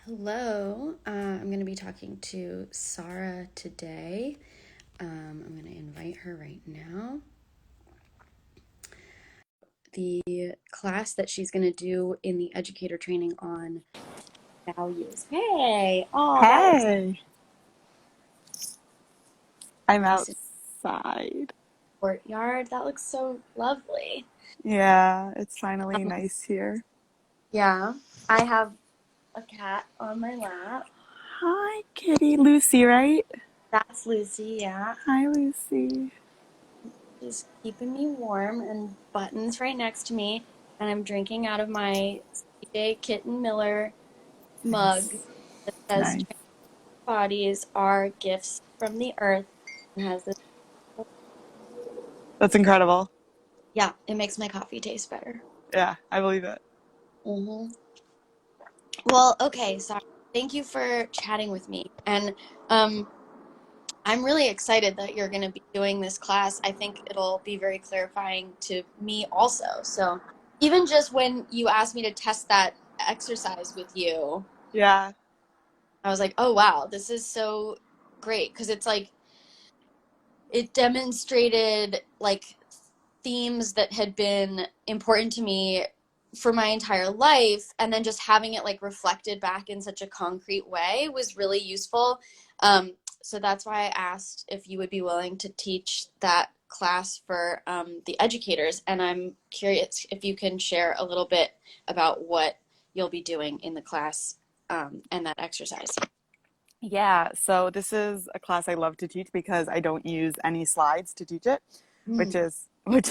Hello, I'm going to be talking to Sarah today. I'm going to invite her right now. The class that she's going to do in the educator training on values. Hey, oh, that looks Hey, I'm nice in outside. the courtyard. That looks so lovely. Yeah, it's finally Um, nice here. yeah, I have a cat on my lap. Hi, kitty. Lucy, right? That's Lucy, yeah. Hi, Lucy. She's keeping me warm and Buttons right next to me. And I'm drinking out of my CJ Kitten Miller mug Nice. that says Nice. "Trans bodies are gifts from the earth," and has this. That's incredible. Yeah, it makes my coffee taste better. Yeah, I believe it. hmm Well, okay, sorry. Thank you for chatting with me. And um, I'm really excited that you're going to be doing this class. I think it'll be very clarifying to me also. So even just when you asked me to test that exercise with you, Yeah. I was like, oh, wow, this is so great because it's like it demonstrated like themes that had been important to me for my entire life, and then just having it like reflected back in such a concrete way was really useful. So that's why I asked if you would be willing to teach that class for the educators, and I'm curious if you can share a little bit about what you'll be doing in the class and that exercise. Yeah, so this is a class I love to teach because I don't use any slides to teach it, which Mm.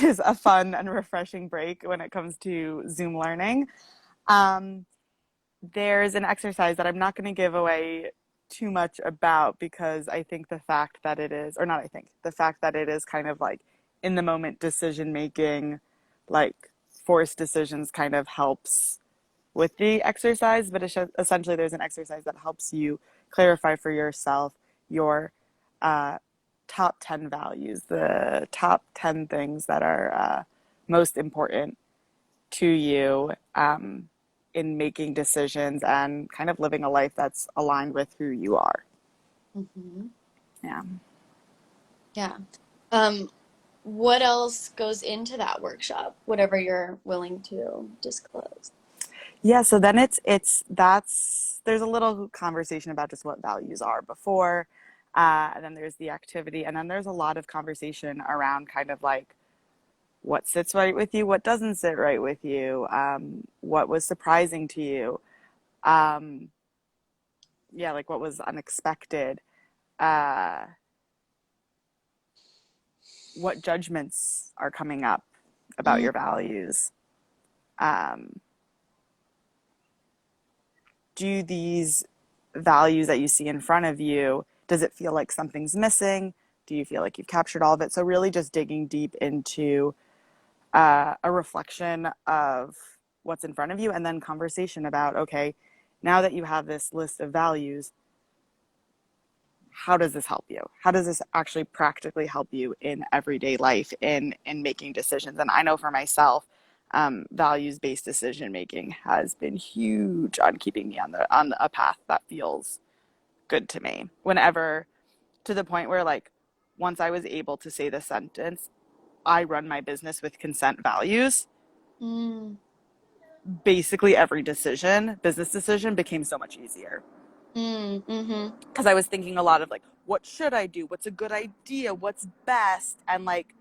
is a fun and refreshing break when it comes to Zoom learning. Um, there's an exercise that I'm not going to give away too much about because I think the fact that it is, or not, I think the fact that it is kind of like in the moment decision making, like forced decisions kind of helps with the exercise. But essentially, there's an exercise that helps you clarify for yourself your uh, top 10 values, the top 10 things that are most important to you in making decisions and kind of living a life that's aligned with who you are. hmm Yeah. Yeah. Um, what else goes into that workshop? Whatever you're willing to disclose. Yeah, so then it's that's there's a little conversation about just what values are before, and then there's the activity, and then there's a lot of conversation around kind of like what sits right with you, what doesn't sit right with you, what was surprising to you, um, yeah, like what was unexpected, uh, what judgments are coming up about Mm, your values. Um, do these values that you see in front of you, does it feel like something's missing? Do you feel like you've captured all of it? So, really, just digging deep into a reflection of what's in front of you, and then conversation about, okay, now that you have this list of values, how does this help you? How does this actually practically help you in everyday life in making decisions? And I know for myself, values-based decision making has been huge on keeping me on a path that feels good to me. Whenever, to the point where like once I was able to say the sentence, I run my business with consent values, mm, basically every business decision became so much easier. mm-hmm. Because I was thinking a lot of like, what should I do? What's a good idea? What's best? And like,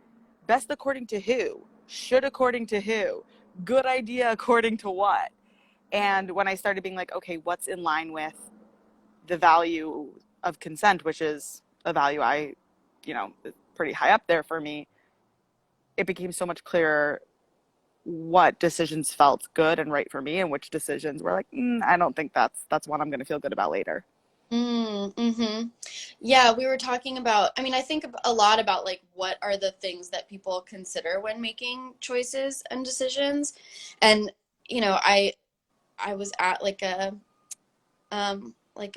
best according to who? Should according to who? Good idea according to what? And when I started being like, okay, what's in line with the value of consent, which is a value pretty high up there for me, it became so much clearer what decisions felt good and right for me and which decisions were like, I don't think that's one I'm going to feel good about later. Mm-hmm. Yeah, we were talking about, I mean, I think a lot about like what are the things that people consider when making choices and decisions. And, I was at like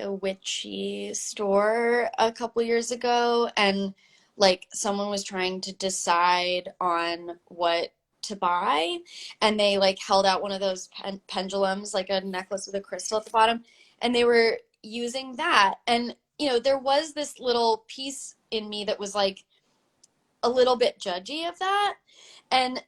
a witchy store a couple years ago, and like someone was trying to decide on what to buy, and they like held out one of those pendulums, like a necklace with a crystal at the bottom, and they were using that. And, there was this little piece in me that was like a little bit judgy of that. And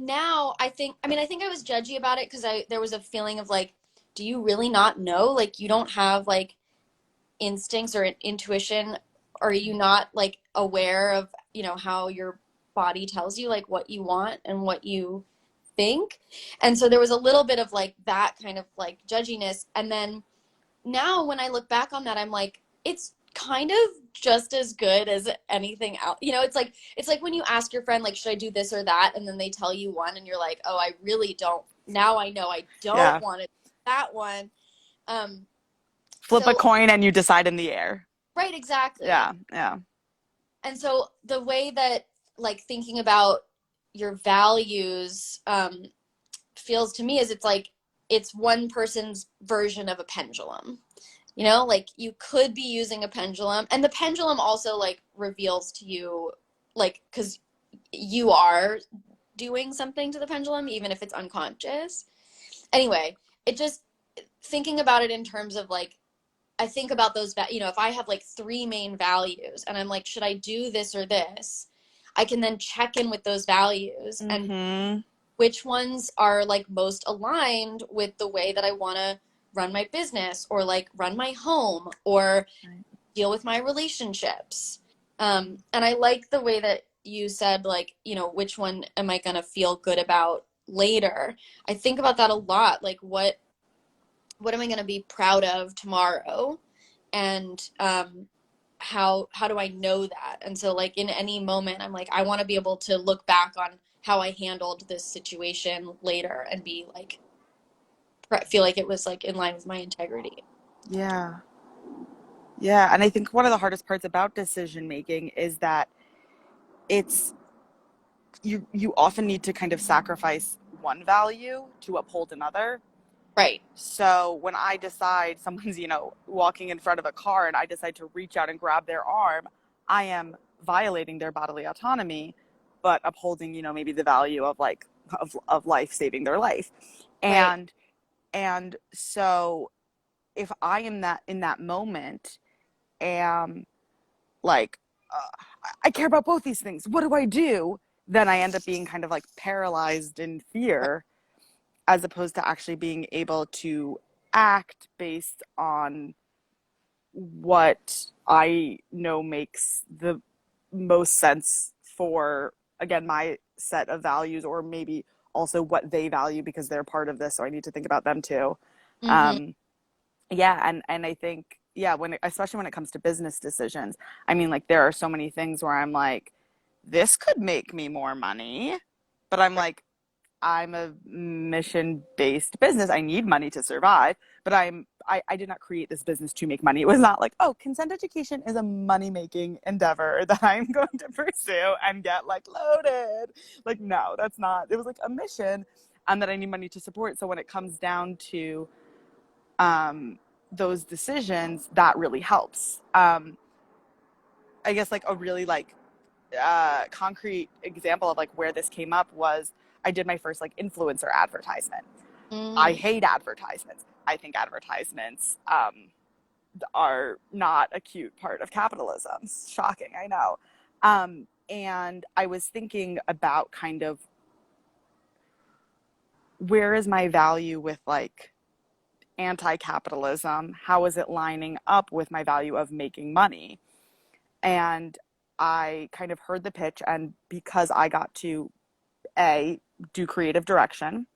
now I think I was judgy about it because I there was a feeling of like, do you really not know? Like you don't have like instincts or intuition? Are you not like aware of, how your body tells you like what you want and what you think? And so there was a little bit of like that kind of like judginess. And then now when I look back on that, I'm like, it's kind of just as good as anything else. It's like when you ask your friend like, should I do this or that? And then they tell you one and you're like, oh, I really don't. Now I know I don't Yeah. want to do that one. Um, Flip a so coin and you decide in the air. right, exactly. Yeah. Yeah. And so the way that like thinking about your values feels to me is it's like it's one person's version of a pendulum. Like you could be using a pendulum, and the pendulum also like reveals to you, like, because you are doing something to the pendulum, even if it's unconscious. Anyway, it just thinking about it in terms of like, I think about those, if I have like three main values and I'm like, should I do this or this? I can then check in with those values and Mm-hmm. which ones are like most aligned with the way that I want to run my business or like run my home or Right. deal with my relationships. And I like the way that you said, like, which one am I going to feel good about later? I think about that a lot. Like, what am I going to be proud of tomorrow? And how do I know that? And so, like, in any moment, I'm like, I want to be able to look back on how I handled this situation later and be like, feel like it was like in line with my integrity. Yeah. Yeah. And I think one of the hardest parts about decision making is that it's you often need to kind of sacrifice one value to uphold another. Right. So when I decide someone's, walking in front of a car and I decide to reach out and grab their arm, I am violating their bodily autonomy, but upholding, maybe the value of like of life, saving their life. Right. And so if I am that in that moment am like I care about both these things. What do I do? Then I end up being kind of like paralyzed in Right. fear as opposed to actually being able to act based on what I know makes the most sense for, again, my set of values, or maybe also what they value because they're part of this. So I need to think about them too. Mm-hmm. Um, yeah. And I think, yeah, especially when it comes to business decisions, I mean, like there are so many things where I'm like, this could make me more money, but I'm Right. like, I'm a mission based business. I need money to survive, but I did not create this business to make money. It was not like, oh, consent education is a money making endeavor that I'm going to pursue and get like loaded. Like, no, that's not. It was like a mission and that I need money to support. So when it comes down to those decisions, that really helps. I guess like a really like concrete example of like where this came up was I did my first like influencer advertisement. I Mm-hmm. hate advertisements. I think advertisements are not a cute part of capitalism. Shocking, I know. And I was thinking about kind of where is my value with like anti-capitalism? How is it lining up with my value of making money? And I kind of heard the pitch, and because I got to A, do creative direction,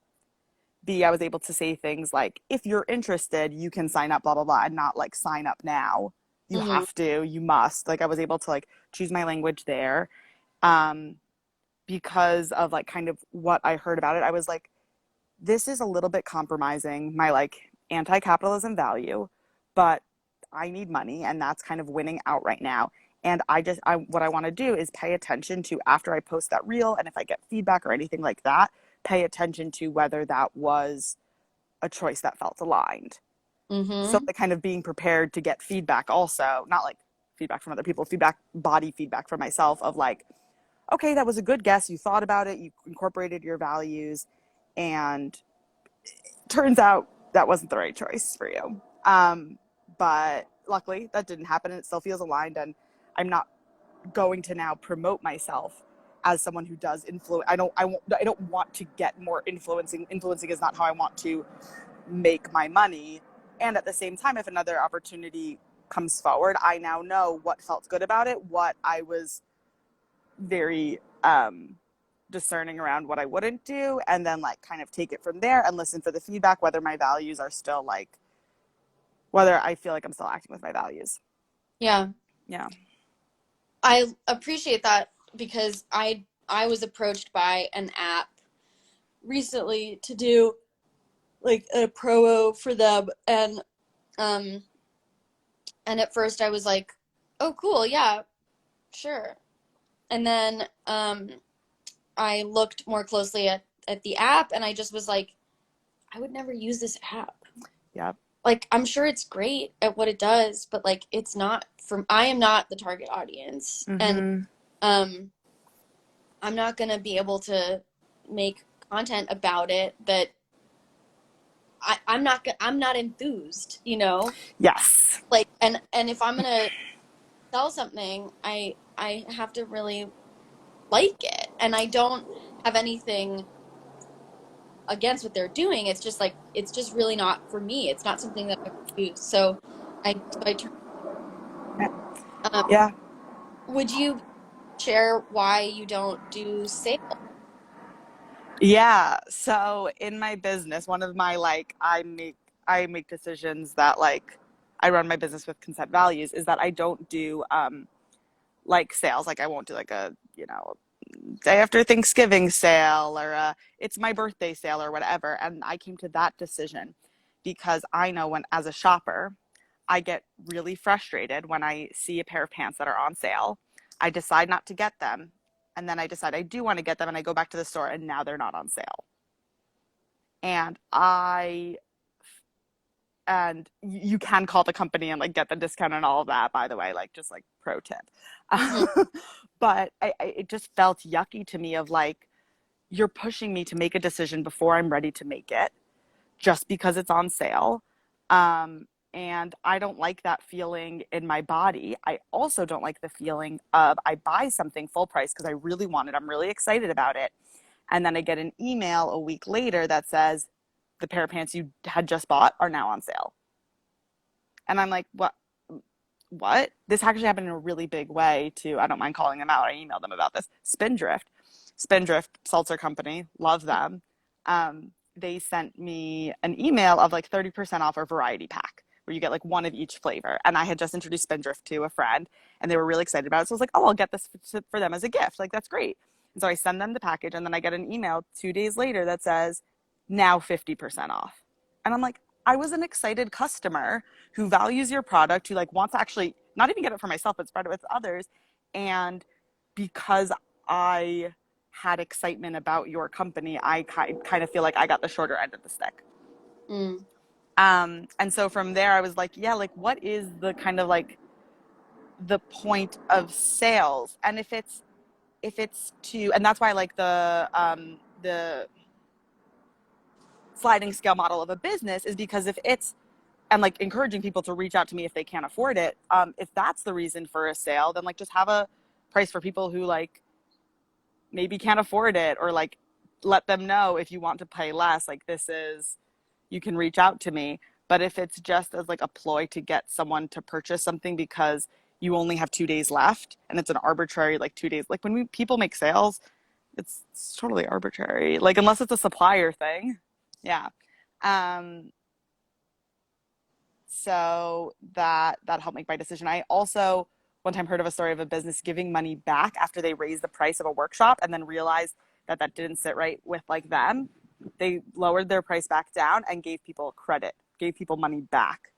B, I was able to say things like, if you're interested, you can sign up, blah, blah, blah, and not like sign up now. You Mm-hmm. have to, you must. Like I was able to like choose my language there. Um, because of like kind of what I heard about it. I was like, this is a little bit compromising my like anti-capitalism value, but I need money and that's kind of winning out right now. And what I want to do is pay attention to after I post that reel, and if I get feedback or anything like that, pay attention to whether that was a choice that felt aligned. So Mm-hmm. like kind of being prepared to get feedback also, not like feedback from other people, body feedback from myself of like, okay, that was a good guess. You thought about it, you incorporated your values, and turns out that wasn't the right choice for you. But luckily that didn't happen, and it still feels aligned. And I'm not going to now promote myself as someone who does influence. I don't want to get more influencing. Influencing is not how I want to make my money. And at the same time, if another opportunity comes forward, I now know what felt good about it, what I was very discerning around, what I wouldn't do, and then like kind of take it from there and listen for the feedback, whether my values are still like, whether I feel like I'm still acting with my values. Yeah. Yeah. I appreciate that because I was approached by an app recently to do like a promo for them, um and at first I was like, "Oh cool, yeah, sure." And then I looked more closely at the app, and I just was like, I would never use this app. Yep. Like I'm sure it's great at what it does, but like it's not from I am not the target audience. And Mm-hmm. um I'm not going to be able to make content about it that I'm not enthused, you know? Yes. Like and if I'm going to sell something, I have to really like it. And I don't have anything against what they're doing. It's just like it's just really not for me. It's not something that I would use. So I turn Yeah. would you share why you don't do sales? Yeah. So in my business, one of my like I make decisions that like I run my business with consent values is that I don't do like sales. Like I won't do like a, you know, day after Thanksgiving sale or it's my birthday sale or whatever. And I came to that decision because I know when, as a shopper, I get really frustrated when I see a pair of pants that are on sale. I decide not to get them. And then I decide I do want to get them and I go back to the store and now they're not on sale. And and you can call the company and like get the discount and all of that, by the way, like just like pro tip. Hmm. But it just felt yucky to me of like, you're pushing me to make a decision before I'm ready to make it just because it's on sale. And I don't like that feeling in my body. I also don't like the feeling of I buy something full price because I really want it. I'm really excited about it. And then I get an email a week later that says the pair of pants you had just bought are now on sale. And I'm like, what? What? This actually happened in a really big way to, I don't mind calling them out. I emailed them about this. Spindrift seltzer company, love them. They sent me an email of like 30% off our variety pack where you get like one of each flavor. And I had just introduced Spindrift to a friend and they were really excited about it. So I was like, oh, I'll get this for them as a gift. Like, that's great. And so I send them the package and then I get an email 2 days later that says, now 50% off. And I'm like, I was an excited customer who values your product, who like wants to actually not even get it for myself, but spread it with others. And because I had excitement about your company, I kind of feel like I got the shorter end of the stick. Mm. And so from there, I was like, yeah, like what is the kind of like the point of sales? And if it's to, and that's why I like the sliding scale model of a business is because if it's and like encouraging people to reach out to me if they can't afford it, if that's the reason for a sale, then like just have a price for people who like maybe can't afford it, or like let them know if you want to pay less, like this is, you can reach out to me. But if it's just as like a ploy to get someone to purchase something because you only have 2 days left and it's an arbitrary like 2 days, like when people make sales, it's totally arbitrary, like unless it's a supplier thing. Yeah. um so that helped make my decision. I also one time heard of a story of a business giving money back after they raised the price of a workshop and then realized that that didn't sit right with like them. They lowered their price back down and gave people credit, gave people money back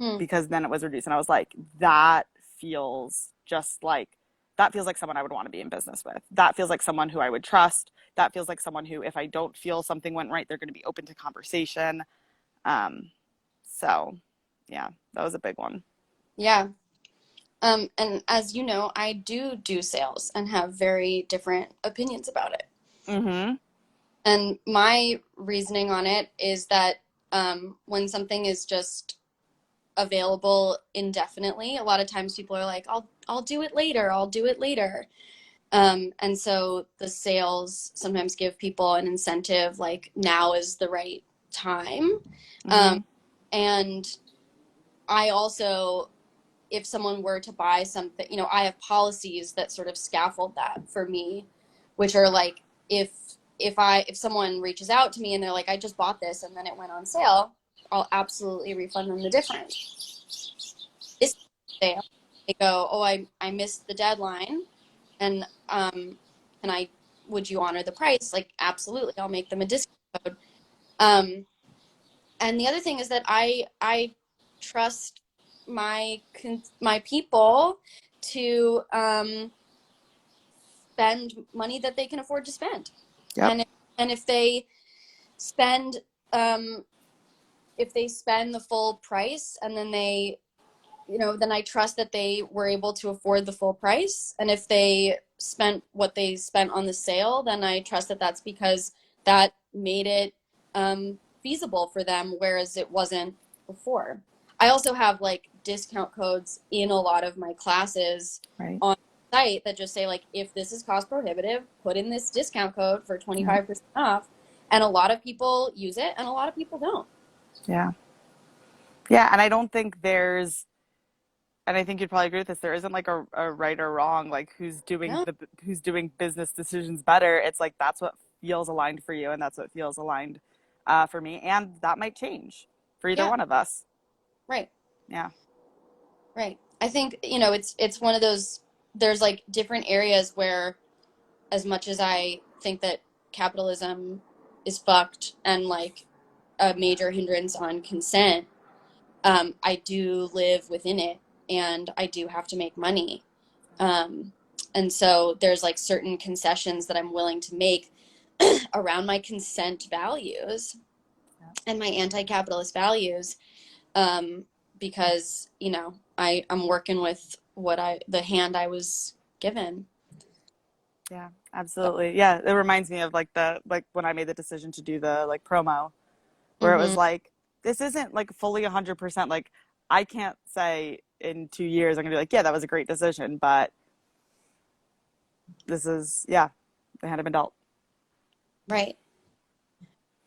Hmm. because then it was reduced. And I was like, that feels just like that feels like someone I would want to be in business with. That feels like someone who I would trust. That feels like someone who, if I don't feel something went right, they're going to be open to conversation. Um, so yeah, that was a big one. Yeah. And as you know, I do sales and have very different opinions about it. Mm-hmm. And my reasoning on it is that When something is just available indefinitely, a lot of times people are like, I'll do it later, I'll do it later. And so the sales sometimes give people an incentive, like now is the right time. Um, Mm-hmm. and I also, if someone were to buy something, I have policies that sort of scaffold that for me, which are like, if if someone reaches out to me and they're like, I just bought this and then it went on sale, I'll absolutely refund them the difference. This sale, they go, oh, I missed the deadline, and can I, would you honor the price? Like, absolutely, I'll make them a discount code. Um, and the other thing is that I trust my people to spend money that they can afford to spend, Yep. and if they spend um, the full price, and then then I trust that they were able to afford the full price. And if they spent what they spent on the sale, then I trust that that's because that made it feasible for them, whereas it wasn't before. I also have like discount codes in a lot of my classes Right. on the site that just say, like, if this is cost prohibitive, put in this discount code for Yep. 25% off. And a lot of people use it and a lot of people don't. Yeah. Yeah. And I don't think there's, and I think you'd probably agree with this. There isn't like a right or wrong, like No. who's doing business decisions better. It's like that's what feels aligned for you, and that's what feels aligned for me, and that might change for either Yeah. one of us. Right. Yeah. Right. I think, it's one of those, there's like different areas where, as much as I think that capitalism is fucked and like a major hindrance on consent, I do live within it and I do have to make money. Um, and so there's like certain concessions that I'm willing to make around my consent values and my anti-capitalist values, um, because I'm working with the hand I was given. Yeah, So, absolutely. Yeah, it reminds me of like when I made the decision to do the like promo, where it was hmm like this isn't like fully 100%. Like I can't say in 2 years I'm gonna be like, yeah, that was a great decision, but this is yeah, the hand of an adult. right,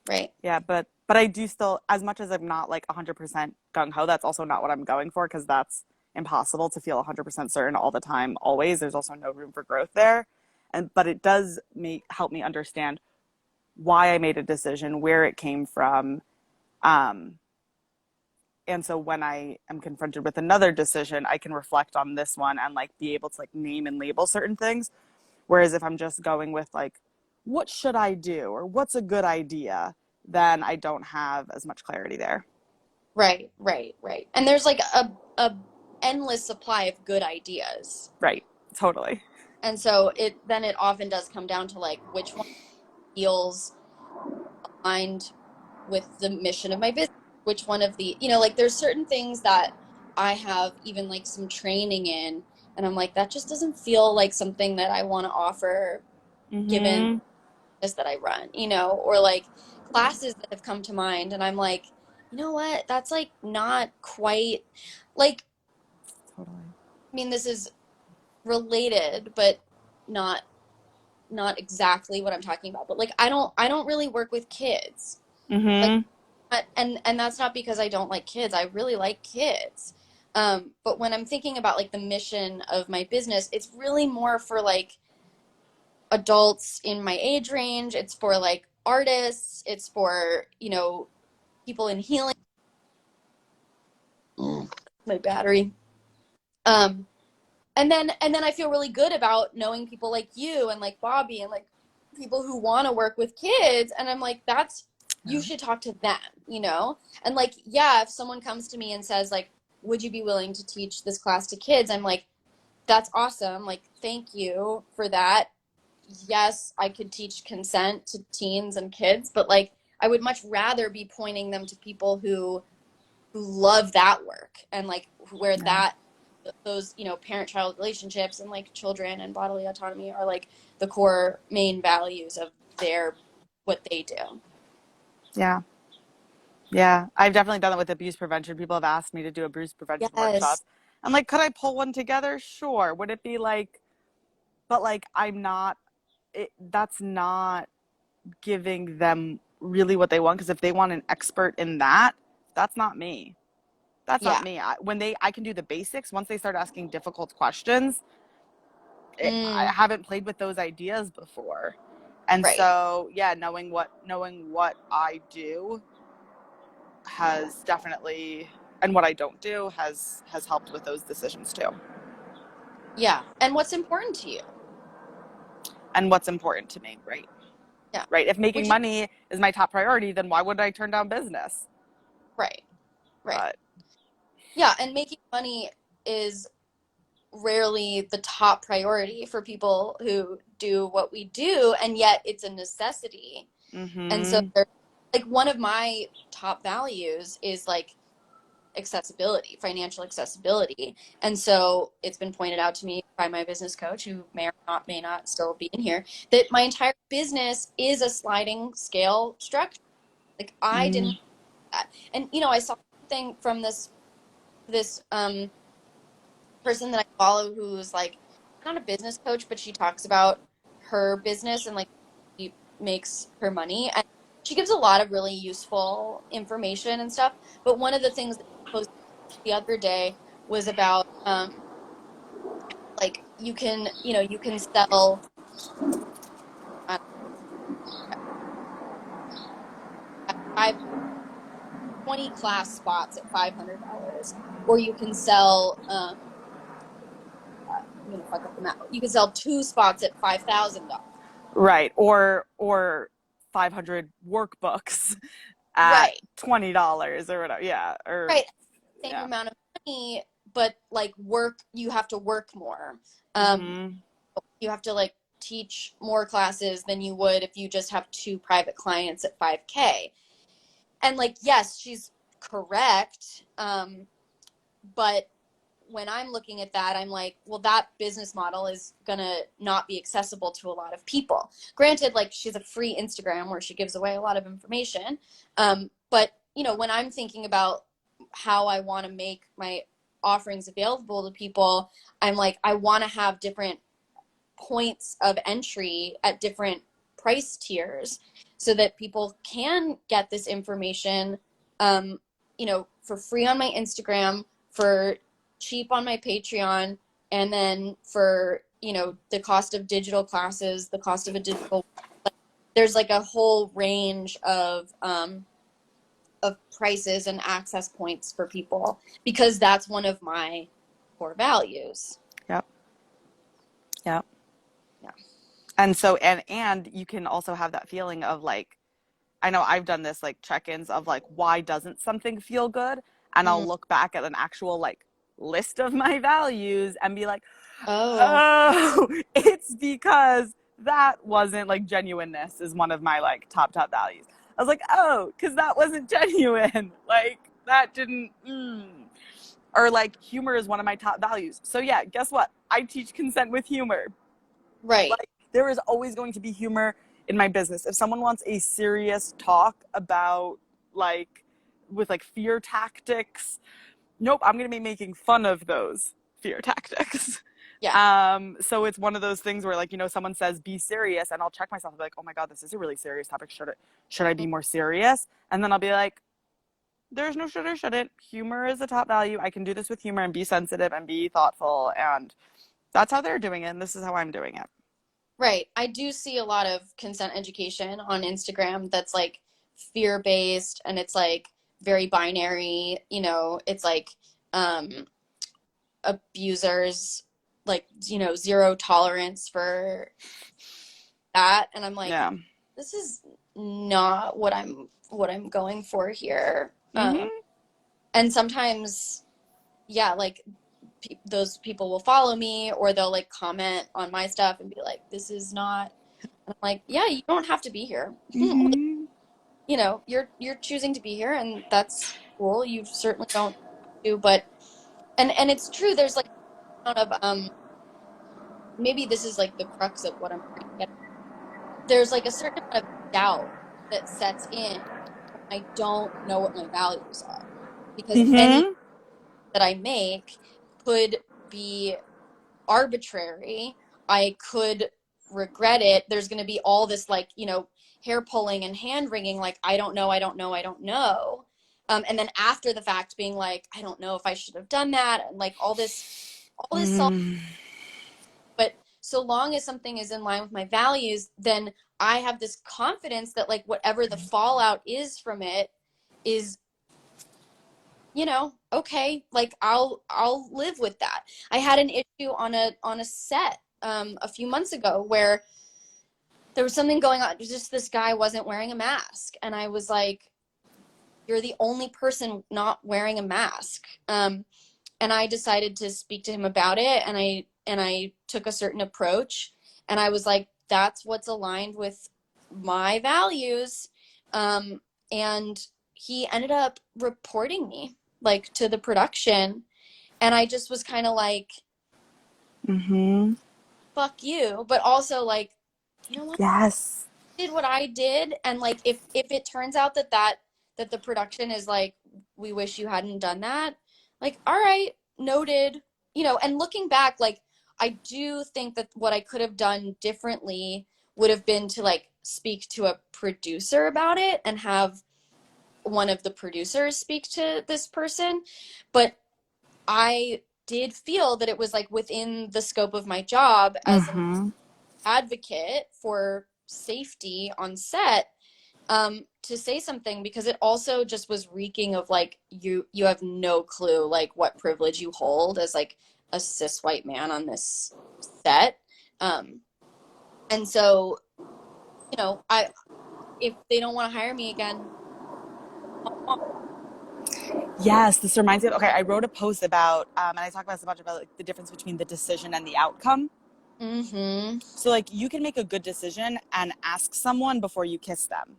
right, Yeah, but I do still, as much as I'm not like 100% gung ho, that's also not what I'm going for because that's impossible to feel 100% certain all the time. Always, there's also no room for growth there, and but it does make help me understand why I made a decision, where it came from, um, and so when I am confronted with another decision, I can reflect on this one and like be able to like name and label certain things. Whereas if I'm just going with like, what should I do or what's a good idea, then I don't have as much clarity there. right, right, right. And there's like a endless supply of good ideas. Right. Totally. And so it often does come down to like which one feels aligned with the mission of my business, which one of the, like there's certain things that I have even like some training in, and I'm like, that just doesn't feel like something that I want to offer given Mm-hmm. this that I run, or like classes that have come to mind, and I'm like, you know what? That's like not quite like, Totally. I mean, this is related, but not not exactly what I'm talking about. But like, I don't really work with kids. Like, Mm-hmm. and that's not because I don't like kids. I really like kids. But when I'm thinking about like the mission of my business, it's really more for like adults in my age range. It's for like artists. It's for, people in healing. My battery. Um, and then I feel really good about knowing people like you and like Bobby and like people who want to work with kids. And I'm like, you Yeah. should talk to them. And like, yeah, if someone comes to me and says like, would you be willing to teach this class to kids? I'm like, that's awesome. Like, thank you for that. Yes, I could teach consent to teens and kids, but like, I would much rather be pointing them to people who love that work, and like where Yeah. that those parent child relationships and like children and bodily autonomy are like the core main values of their what they do. Yeah. Yeah, I've definitely done it with abuse prevention. People have asked me to do abuse prevention Yes. workshops. I'm like, could I pull one together? Sure. Would it be like, but like, I'm not, that's not giving them really what they want. Because if they want an expert in that, that's not me. That's not Yeah. me. I can do the basics. Once they start asking difficult questions, I Mm, haven't played with those ideas before. And right. so, yeah, knowing what I do has definitely, and what I don't do has helped with those decisions too. Yeah. And what's important to you? And what's important to me, right? Yeah. Right. If making Which is money is my top priority, then why would I turn down business? right. Right. But Yeah. And making money is rarely the top priority for people who do what we do, and yet it's a necessity. And so mm-hmm. like one of my top values is like accessibility, financial accessibility. And so it's been pointed out to me by my business coach, who may not still be in here, that my entire business is a sliding scale structure. Like I didn't Mm, know that. And I saw something from this person that I follow who's like not a business coach, but she talks about her business and like she makes her money. And she gives a lot of really useful information and stuff. But one of the things that she posted the other day was about like you can sell uh, five 20 class spots at $500, or you can sell I'm gonna fuck up the math. You can sell two spots at $5,000. right. Or 500 workbooks at Right. $20 or whatever. Yeah. Or Right. Same yeah. amount of money, but like work, you have to work more. Um, Mm-hmm. you have to like teach more classes than you would if you just have two private clients at 5K. And like, yes, she's correct. But when I'm looking at that, I'm like, well, that business model is gonna not be accessible to a lot of people. Granted, like she's a free Instagram where she gives away a lot of information. But when I'm thinking about how I want to make my offerings available to people, I'm like, I want to have different points of entry at different price tiers so that people can get this information for free on my Instagram, for cheap on my Patreon, and then for the cost of digital classes, the cost of a digital, like, there's like a whole range of prices and access points for people because that's one of my core values. Yep. Yep. Yeah. And so and you can also have that feeling of like, I know I've done this like check-ins of like, why doesn't something feel good? And I'll Mm. look back at an actual like list of my values and be like, Oh, oh, it's because that wasn't like, genuineness is one of my like top values. I was like, oh, because that wasn't genuine. Like that didn't or like humor is one of my top values. So yeah, guess what? I teach consent with humor. right. Like there is always going to be humor in my business. If someone wants a serious talk about like with like fear tactics, nope, I'm going to be making fun of those fear tactics. Yeah. So it's one of those things where like, someone says be serious and I'll check myself and be like, oh my God, this is a really serious topic. Should I be more serious? And then I'll be like, there's no should or shouldn't. Humor is a top value. I can do this with humor and be sensitive and be thoughtful. And that's how they're doing it. And this is how I'm doing it. Right. I do see a lot of consent education on Instagram that's like fear based and it's like very binary, it's like um abusers like zero tolerance for that, and I'm like, Yeah. this is not what I'm going for here. Mm-hmm. And sometimes, yeah, like those people will follow me or they'll like comment on my stuff and be like, this is not. And I'm like, yeah, you don't have to be here. Like, Mm-hmm. you're choosing to be here, and that's cool. You certainly don't have to, but and it's true. There's like a ton of maybe this is like the crux of what I'm trying to get. There's like a certain amount of doubt that sets in I don't know what my values are because any Mm-hmm. that I make could be arbitrary. I could regret it. There's going to be all this, like, hair pulling and hand wringing, like, I don't know, I don't know, I don't know. And then after the fact, being like, I don't know if I should have done that, and like all this self. Mm. But so long as something is in line with my values, then I have this confidence that like whatever the fallout is from it is, okay, like I'll live with that. I had an issue on a set a few months ago where there was something going on. Just this guy wasn't wearing a mask, and I was like, "You're the only person not wearing a mask." And I decided to speak to him about it, and I took a certain approach, and I was like, "That's what's aligned with my values," and he ended up reporting me like to the production, and I just was kind of like, Mm-hmm. "Fuck you," but also like, you know what? Yes. Did what I did, and like if it turns out that the production is like, we wish you hadn't done that, like, all right, noted. And looking back, like, I do think that what I could have done differently would have been to like speak to a producer about it and have one of the producers speak to this person. But I did feel that it was like within the scope of my job as an Mm-hmm. advocate for safety on set, to say something, because it also just was reeking of like, you have no clue like what privilege you hold as like a cis white man on this set. And so, I if they don't want to hire me again. Yes, this reminds me of, okay, I wrote a post about, and I talk about this a bunch about like the difference between the decision and the outcome. Mm-hmm. So like you can make a good decision and ask someone before you kiss them.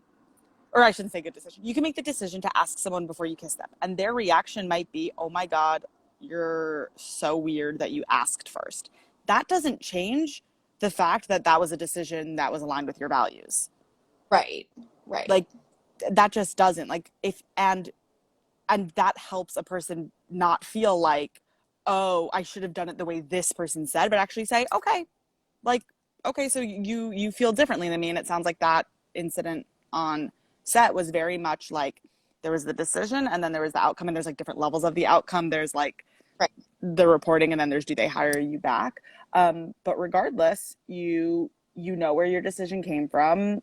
Or I shouldn't say good decision. You can make the decision to ask someone before you kiss them. And their reaction might be, oh my God, you're so weird that you asked first. That doesn't change the fact that that was a decision that was aligned with your values. Right, right. Like that just doesn't like if and that helps a person not feel like, oh, I should have done it the way this person said, but actually say, okay, like, okay, so you feel differently than me. And it sounds like that incident on set was very much like there was the decision and then there was the outcome, and there's like different levels of the outcome. There's like Right. the reporting, and then there's do they hire you back. But regardless, you know where your decision came from.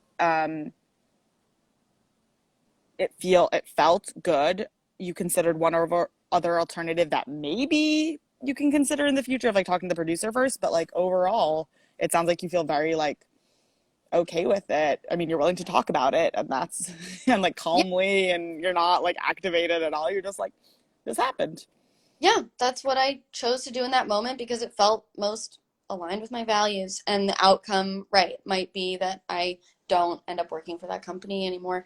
It felt good. You considered one or other alternative that maybe you can consider in the future of like talking to the producer first, but like overall, it sounds like you feel very like okay with it. I mean, you're willing to talk about it, and that's and like Yeah, calmly, and you're not like activated at all. You're just like, this happened. yeah, that's what I chose to do in that moment because it felt most aligned with my values. And the outcome, right, might be that I don't end up working for that company anymore.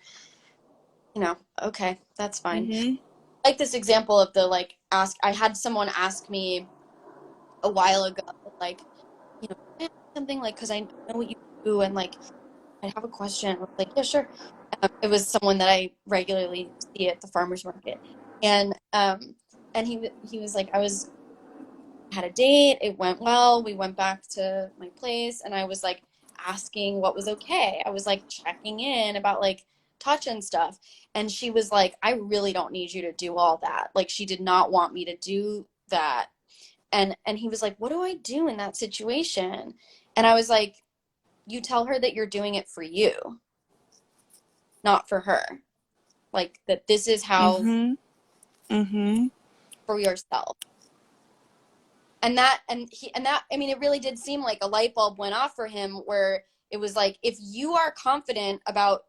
Okay, that's fine. Mm-hmm. Like this example of the like ask, I had someone ask me a while ago, like, can I ask something, like, because I know what you do, and like I have a question. I was like, yeah, sure. It was someone that I regularly see at the farmer's market. And he was like, I was had a date, it went well, we went back to my place, and I was like asking what was okay. I was like checking in about like touch and stuff. And she was like, I really don't need you to do all that. Like, she did not want me to do that. And he was like, what do I do in that situation? And I was like, you tell her that you're doing it for you, not for her. Like, that this is how, Mm-hmm. Mm-hmm. for yourself. And that, I mean, it really did seem like a light bulb went off for him, where it was like, if you are confident about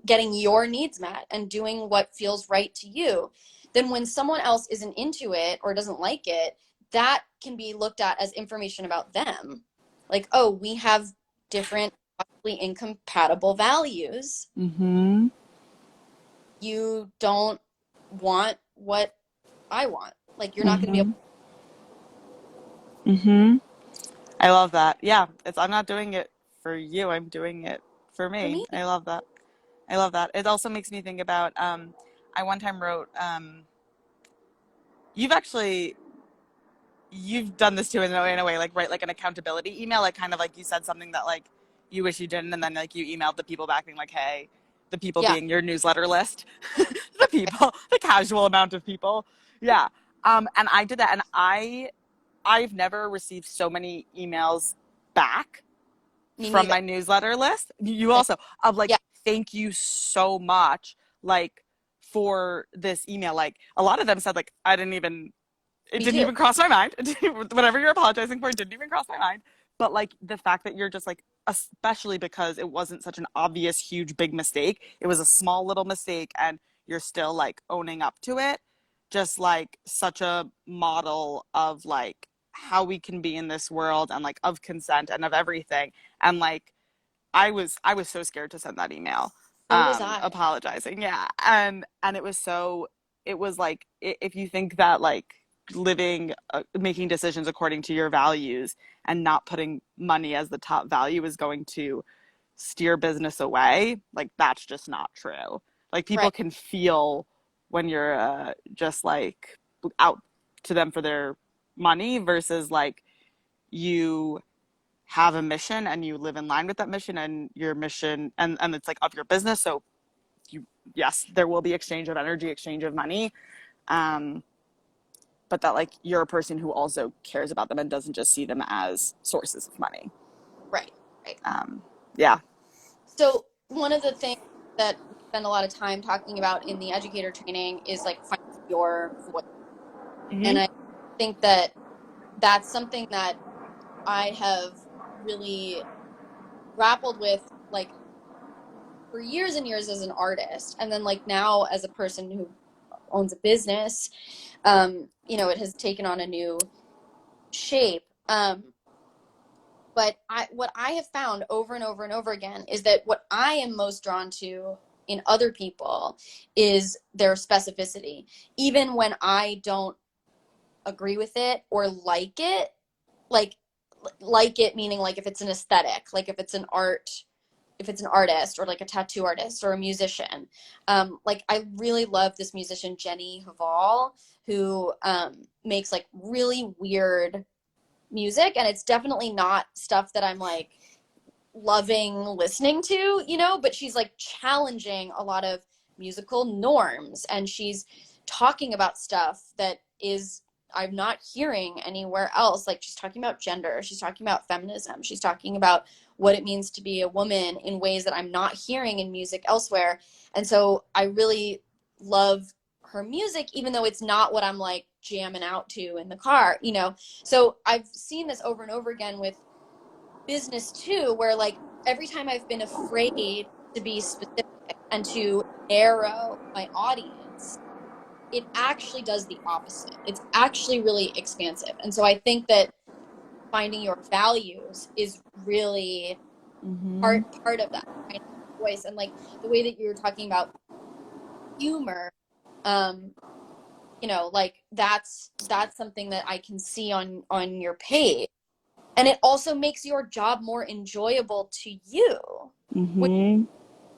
getting your needs met and doing what feels right to you, then when someone else isn't into it or doesn't like it, that can be looked at as information about them. Like, oh, we have different, possibly incompatible values. Mm-hmm. You don't want what I want. Like, you're not going to be able Mm-hmm. Mm-hmm. I love that. Yeah, it's I'm not doing it for you. I'm doing it for for me. me. I love that. I love that. It also makes me think about, I one time wrote, you've actually, you've done this too in a way, like write like an accountability email, like kind of like you said something that like you wish you didn't, and then like you emailed the people back being like, hey, the people Yeah. being your newsletter list, the people, the casual amount of people. Yeah. And I did that, and I've never received so many emails back Me from neither. my newsletter list. You Same. also of like, Yeah. thank you so much, like for this email. Like a lot of them said like I didn't even it Me didn't too. even cross my mind. Whatever you're apologizing for, it didn't even cross my mind. But like the fact that you're just like, especially because it wasn't such an obvious, huge, big mistake, it was a small little mistake, and you're still like owning up to it. Just like such a model of like how we can be in this world, and like of consent and of everything. And like I was so scared to send that email, So was I. apologizing. Yeah. And it was so, it was like, if you think that like living, making decisions according to your values and not putting money as the top value is going to steer business away, like that's just not true. Like people Right. can feel when you're, just like out to them for their money versus like you have a mission and you live in line with that mission, and your mission, and it's like of your business. So you, yes, there will be exchange of energy, exchange of money, um but that like you're a person who also cares about them and doesn't just see them as sources of money. Right. Right. um yeah. So one of the things that we spend a lot of time talking about in the educator training is like finding your voice. And Hmm. I think that that's something that I have really grappled with like for years and years as an artist. And then like now as a person who owns a business, it has taken on a new shape. But what I have found over and over and over again is that what I am most drawn to in other people is their specificity. Even when I don't agree with it or like like it meaning like if it's an aesthetic, like if it's an artist or like a tattoo artist or a musician. Like I really love this musician Jenny Haval who makes like really weird music, and it's definitely not stuff that I'm like loving listening to, but she's like challenging a lot of musical norms, and she's talking about stuff that is I'm not hearing anywhere else. Like she's talking about gender, she's talking about feminism, she's talking about what it means to be a woman in ways that I'm not hearing in music elsewhere. And so I really love her music, even though it's not what I'm like jamming out to in the car. So I've seen this over and over again with business too, where like every time I've been afraid to be specific and to narrow my audience, it actually does the opposite. It's actually really expansive. And so I think that finding your values is really Hmm. part of that kind of voice. And like the way that you're talking about humor, um, like that's something that I can see on your page. And it also makes your job more enjoyable to you, which Hmm.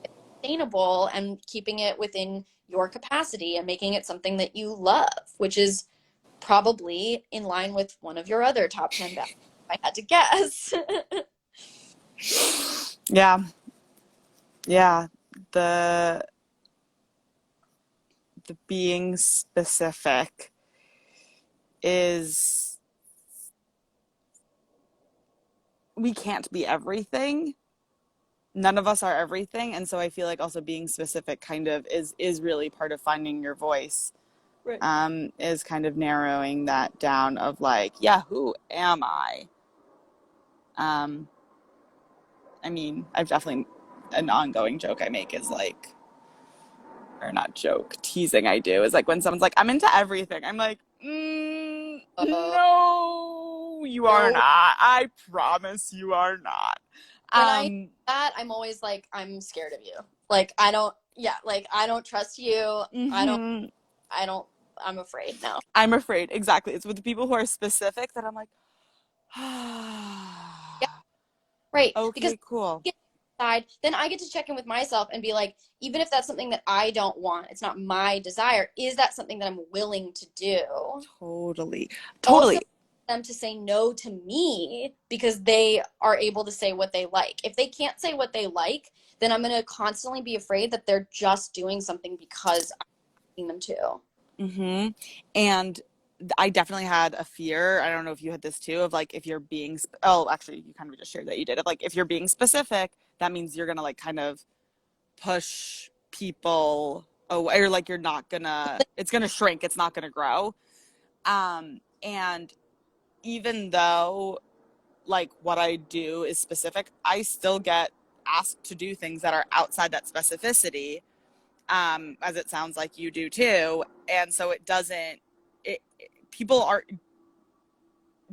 is sustainable and keeping it within your capacity and making it something that you love, which is probably in line with one of your other top 10 values, if I had to guess. Yeah. Yeah. the the being specific is, we can't be everything. None of us are everything, and so I feel like also being specific kind of is really part of finding your voice. Right. Is kind of narrowing that down of like, yeah, who am I? um I mean, I've definitely, an ongoing joke I make is like, or not joke, teasing I do is like when someone's like, I'm into everything, I'm like, Uh, no, you are no. not. I promise you are not. When I um that, I'm always like, I'm scared of you. Like I don't, yeah, like I don't trust you. I don't, mhm. I don't, I'm afraid. No. I'm afraid, exactly. It's with the people who are specific that I'm like, Yeah, right. Because okay, cool. decide, then I get to check in with myself and be like, even if that's something that I don't want, it's not my desire, is that something that I'm willing to do? Totally. Also, Totally. them to say no to me because they are able to say what they like. If they can't say what they like, then I'm going to constantly be afraid that they're just doing something because I'm asking them to. Mm-hmm. And I definitely had a fear. I don't know if you had this too, of like if you're being, oh, actually, you kind of just shared that you did. Of like if you're being specific, that means you're gonna like kind of push people away, or like you're not gonna, it's gonna shrink, it's not gonna grow. And even though like what I do is specific, I still get asked to do things that are outside that specificity, as it sounds like you do too. And so it doesn't, people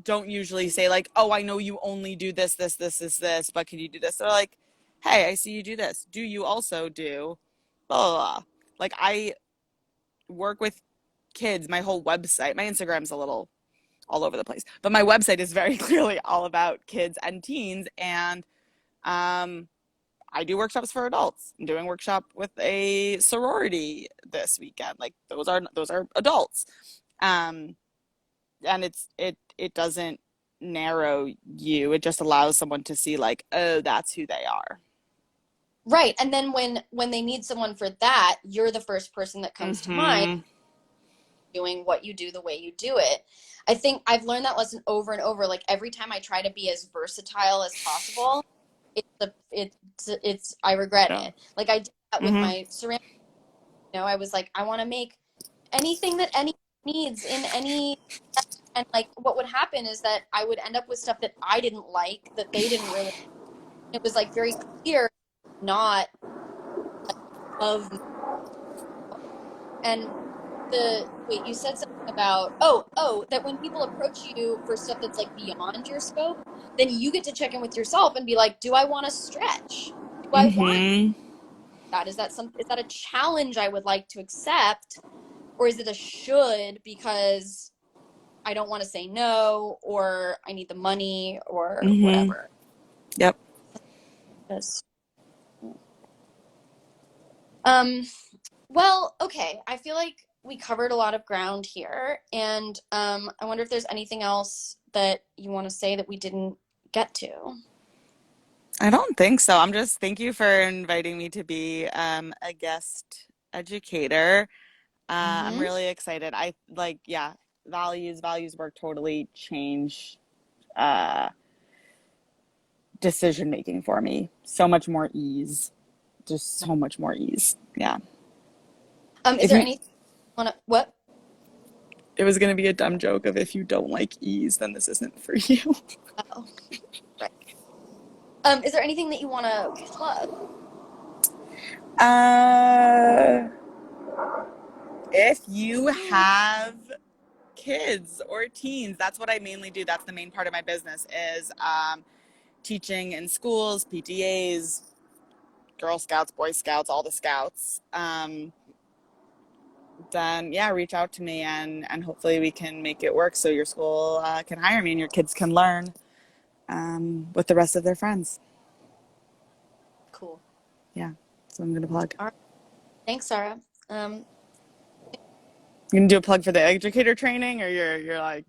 don't usually say like, oh, I know you only do this, but can you do this? They're like, hey, I see you do this. Do you also do blah, blah, blah. Like I work with kids, my whole website, my Instagram's a little all over the place, but my website is very clearly all about kids and teens. And um, I do workshops for adults. I'm doing a workshop with a sorority this weekend. Like those are adults. Um, and it doesn't narrow you. It just allows someone to see like, oh, that's who they are. Right. And then when they need someone for that, you're the first person that comes to mind Mm-hmm. doing what you do the way you do it. I think I've learned that lesson over and over. Like every time I try to be as versatile as possible, it's I regret Yeah. it. Like I did that with Mm-hmm. my ceramic, I was like, I want to make anything that anyone needs in any, and like what would happen is that I would end up with stuff that I didn't like, that they didn't really, it was like very clear not of, and the wait, you said something about, that when people approach you for stuff that's like beyond your scope, then you get to check in with yourself and be like, do I want to stretch? Do I want Mm-hmm. that? Is that a challenge I would like to accept, or is it a should because I don't want to say no, or I need the money, or Mm-hmm. whatever? Yep. Yes. Um, well, okay. I feel like we covered a lot of ground here, and I wonder if there's anything else that you want to say that we didn't get to. I don't think so. I'm just thank you for inviting me to be a guest educator. I'm Mm-hmm. really excited. I like, yeah, values work totally change uh, decision making for me. So much more ease. Just so much more ease. Yeah. Is If there you, anything you want to, what? it was going to be a dumb joke of if you don't like ease, then this isn't for you. Oh, right. Is there anything that you want to plug? Uh, if you have kids or teens, that's what I mainly do. That's the main part of my business is teaching in schools, PTAs, Girl Scouts, Boy Scouts, all the Scouts. Then yeah, reach out to me and hopefully we can make it work so your school can hire me and your kids can learn with the rest of their friends. Cool. Yeah, so I'm gonna plug. All right. Thanks, Sarah. Um, You gonna do a plug for the educator training, or you're like,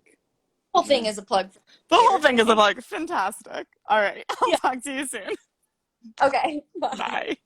whole thing yeah. is a plug for The whole theater thing is a training. plug. Fantastic. All right, I'll Yeah. talk to you soon. Okay. Bye. Bye.